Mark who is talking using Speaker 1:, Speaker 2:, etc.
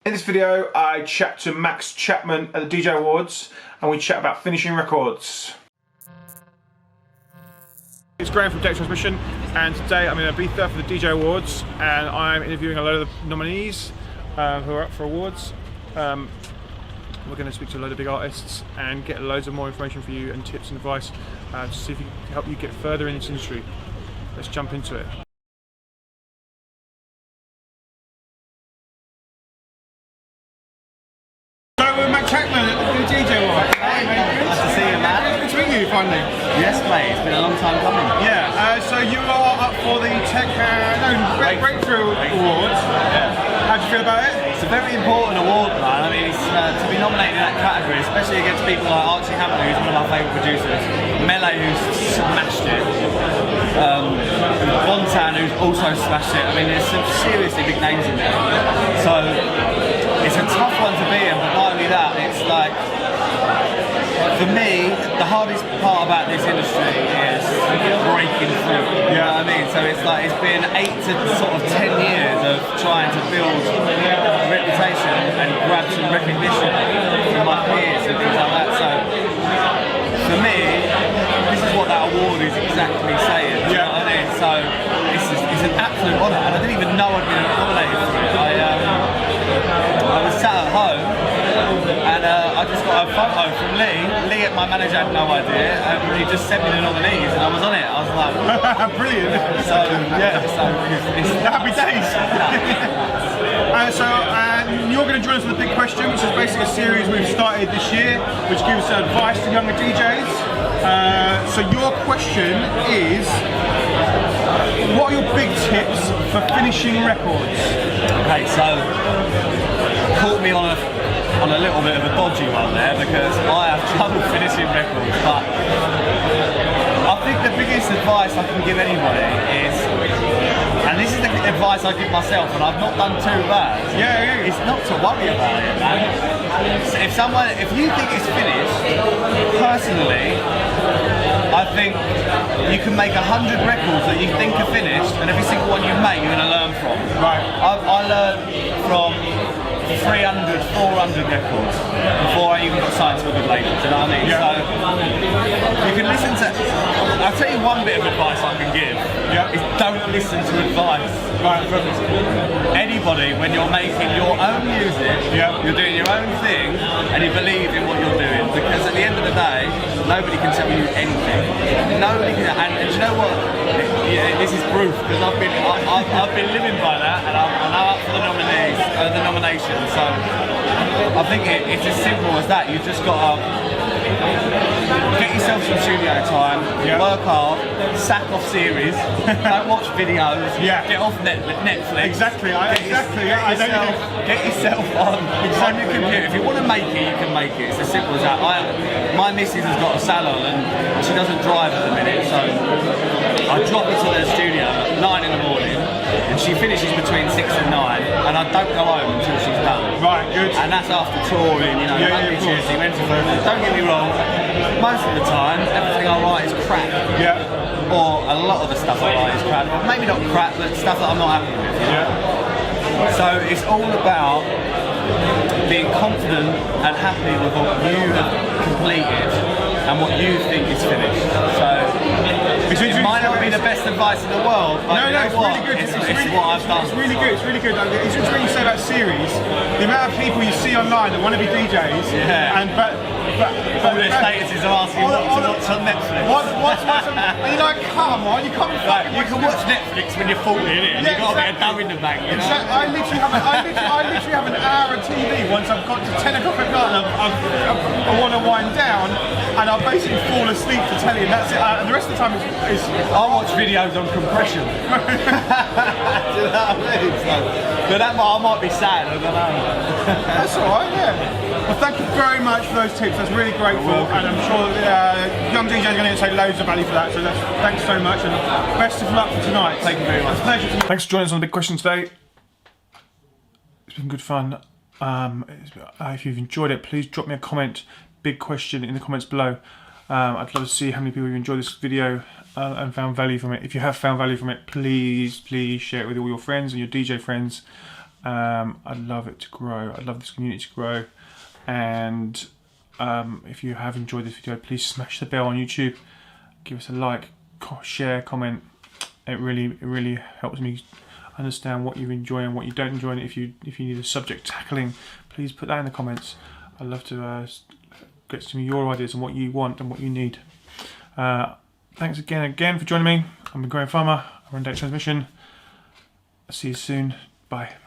Speaker 1: In this video, I chat to Max Chapman at the DJ Awards, and we chat about finishing records. It's Grahame from Transmission, and today I'm in Ibiza for the DJ Awards, and I'm interviewing a load of the nominees who are up for awards. We're going to speak to a load of big artists and get loads of more information for you and tips and advice to see if we can help you get further in this industry. Let's jump into it. Max Chapman at the DJ Awards.
Speaker 2: Hey mate, nice to see you, man.
Speaker 1: Good to meet you finally.
Speaker 2: Yes mate, it's been a long time coming.
Speaker 1: Yeah, so you are up for the Breakthrough Awards.
Speaker 2: Yeah.
Speaker 1: How do you feel about it?
Speaker 2: It's a very important award, man. I mean, it's, to be nominated in that category, especially against people like Grahame, who's one of my favourite producers, Melee, who's smashed it, Bontan, who's also smashed it. I mean, there's some seriously big names in there. So it's a tough one to be in, but not only that, it's like, for me, the hardest part about this industry is breaking through. You know what I mean? So it's like, it's been 8 to sort of 10 years of trying to build a reputation and grab some recognition from my peers and things like that. So for me, this is what that award is exactly saying. You know what I mean? So it's an absolute honour, and I didn't even know I'd been nominated for it. I was sat at home and I just got a photo from Lee. My manager had no idea, and he just sent me the nominees and I was on it. I was like,
Speaker 1: brilliant.
Speaker 2: So yeah, so it's
Speaker 1: happy days. And you're going to join us on the Big Question, which is basically a series we've started this year, which gives advice to younger DJs. So your question is, what are your big tips for finishing records?
Speaker 2: Okay, so caught me on a little bit of a dodgy one there, because I have trouble finishing records, but I think the biggest advice I can give anybody is, and this is the advice I give myself, and I've not done too bad, is not to worry about it, man. If you think it's finished, personally, I think you can make 100 records that you think are finished, and every single one you make you're going to learn from.
Speaker 1: Right.
Speaker 2: I learned from 300, 400 records before I even got signed to a good label, do you know what I mean?
Speaker 1: Yeah.
Speaker 2: So you can listen to, I'll tell you one bit of advice I can give, is don't listen to advice from anybody when you're making your own music, you're doing your own thing, and you believe in what you're doing, because at the end of the day, nobody can tell you anything. Nobody can, and do you know what? This is proof, because I've been living by that, and I'm now up for the nomination. So I think it's as simple as that. You've just got to get yourself some studio time, work hard, sack off series, don't watch videos, get off Netflix.
Speaker 1: Exactly.
Speaker 2: Get yourself on your computer. If you want to make it, you can make it. It's as simple as that. My missus has got a salon and she doesn't drive at the minute, so I drop her to the studio at 9 in the morning, and she finishes between 6 and 9, and I don't go home until she's done.
Speaker 1: Right, good.
Speaker 2: And that's after touring, you know, Monday, Tuesday, Wednesday, Thursday. Don't get me wrong, most of the time, everything I write is crap.
Speaker 1: Yeah.
Speaker 2: Or a lot of the stuff I write is crap. Or maybe not crap, but stuff that I'm not happy with. You know? So it's all about being confident and happy with what you have completed and what you think is finished. So it might not be the best advice in the world, but
Speaker 1: it's really good.
Speaker 2: It's what I've done.
Speaker 1: It's really good. It's really good. It's just when you say about series, the amount of people you see online that want to be DJs, but
Speaker 2: all their statuses are asking what to watch on Netflix.
Speaker 1: And you're like, come on, you can't be fucking.
Speaker 2: You can watch Netflix when you're 40, innit? You've got to get a dough in the bank, you know?
Speaker 1: I literally have an hour of TV once I've got to 10 o'clock at night and I want to wind down, and I'll basically fall asleep to telly, and that's it. And the rest of the time is
Speaker 2: I watch videos on compression. Do you know what I mean? So, but I might be sad, I don't know.
Speaker 1: That's alright, Well, thank you very much for those tips. That's really grateful, and I'm sure young DJs are going to take loads of value for that. So thanks so much, and best of luck for tonight.
Speaker 2: Thank you very much.
Speaker 1: It's a pleasure to meet you. Thanks for joining us on the Big Question today. It's been good fun. If you've enjoyed it, please drop me a comment, Big Question, in the comments below. I'd love to see how many people have enjoyed this video and found value from it. If you have found value from it, please share it with all your friends and your DJ friends. I'd love it to grow. I'd love this community to grow. And if you have enjoyed this video, please smash the bell on YouTube. Give us a like, share, comment. It really helps me understand what you enjoy and what you don't enjoy. And if you need a subject tackling, please put that in the comments. I'd love to get some of your ideas on what you want and what you need. Thanks again for joining me. I'm Grahame Farmer. I run Data Transmission. I'll see you soon. Bye.